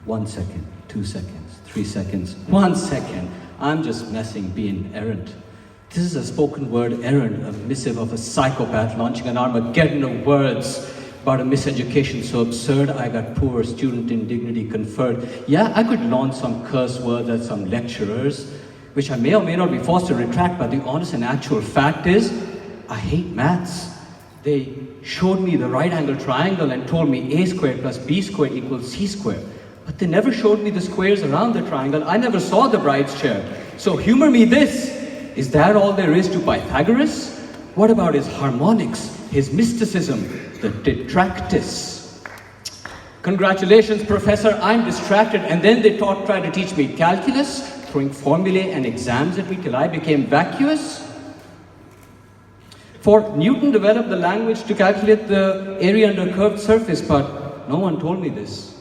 1 second, 2 seconds, 3 seconds, 1 second. I'm just messing, being errant. This is a spoken word errand, a missive of a psychopath launching an Armageddon of words about a miseducation so absurd I got poor student indignity conferred. Yeah, I could launch some curse words at some lecturers, which I may or may not be forced to retract, but the honest and actual fact is, I hate maths. They showed me the right angle triangle and told me a squared plus b squared equals c squared. But they never showed me the squares around the triangle. I never saw the bride's chair. So humor me this. Is that all there is to Pythagoras? What about his harmonics, his mysticism, the detractus? Congratulations, professor, I'm distracted. And then they tried to teach me calculus, throwing formulae and exams at me till I became vacuous. For Newton developed the language to calculate the area under a curved surface, but no one told me this.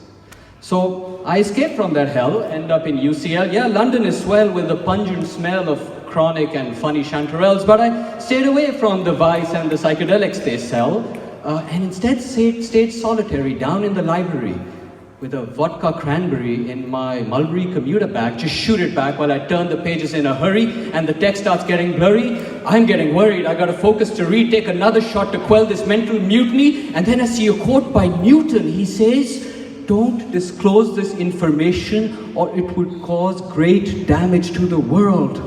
So I escaped from that hell, end up in UCL. Yeah, London is swell with the pungent smell of chronic and funny chanterelles, but I stayed away from the vice and the psychedelics they sell, and instead stayed solitary down in the library with a vodka cranberry in my Mulberry commuter bag. Just shoot it back while I turn the pages in a hurry and the text starts getting blurry. I'm getting worried. I gotta focus to read, take another shot to quell this mental mutiny, and then I see a quote by Newton. He says, "Don't disclose this information or it would cause great damage to the world."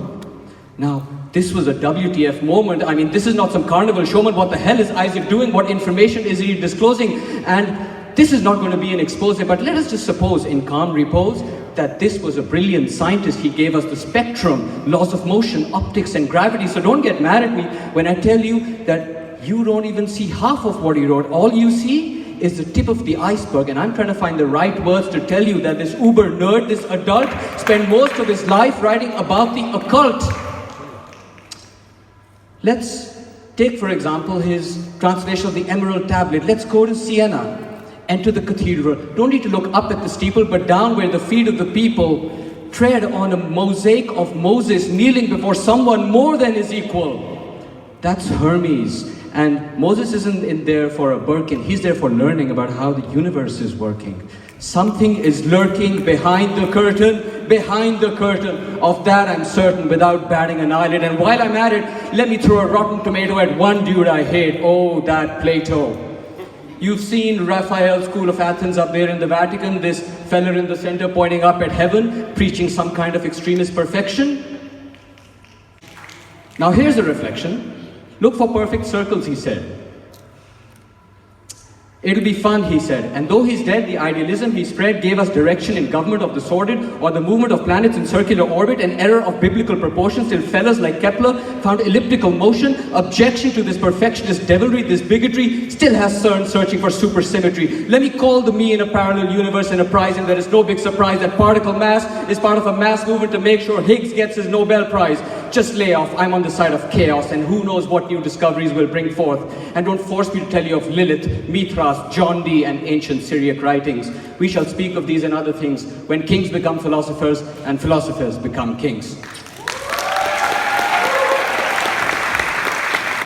Now, this was a WTF moment. I mean, this is not some carnival showman. What the hell is Isaac doing? What information is he disclosing? And this is not going to be an expose, but let us just suppose in calm repose that this was a brilliant scientist. He gave us the spectrum, laws of motion, optics and gravity. So don't get mad at me when I tell you that you don't even see half of what he wrote. All you see is the tip of the iceberg, and I'm trying to find the right words to tell you that this uber nerd, this adult, spent most of his life writing about the occult. Let's take, for example, his translation of the Emerald Tablet. Let's go to Siena, enter the cathedral. Don't need to look up at the steeple, but down where the feet of the people tread on a mosaic of Moses kneeling before someone more than his equal. That's Hermes. And Moses isn't in there for a Birkin, he's there for learning about how the universe is working. Something is lurking behind the curtain. Of that I'm certain without batting an eyelid. And while I'm at it, let me throw a rotten tomato at one dude I hate. Oh, that Plato. You've seen Raphael's School of Athens up there in the Vatican, this fella in the center pointing up at heaven, preaching some kind of extremist perfection. Now here's a reflection. Look for perfect circles, he said. It'll be fun, he said. And though he's dead, the idealism he spread gave us direction in government of the sordid, or the movement of planets in circular orbit, an error of biblical proportions, till fellas like Kepler found elliptical motion. Objection to this perfectionist devilry, this bigotry, still has CERN searching for supersymmetry. Let me call the me in a parallel universe and apprise him that it's no big surprise that particle mass is part of a mass movement to make sure Higgs gets his Nobel Prize. Just lay off, I'm on the side of chaos, and who knows what new discoveries will bring forth. And don't force me to tell you of Lilith, Mithras, John Dee, and ancient Syriac writings. We shall speak of these and other things when kings become philosophers and philosophers become kings.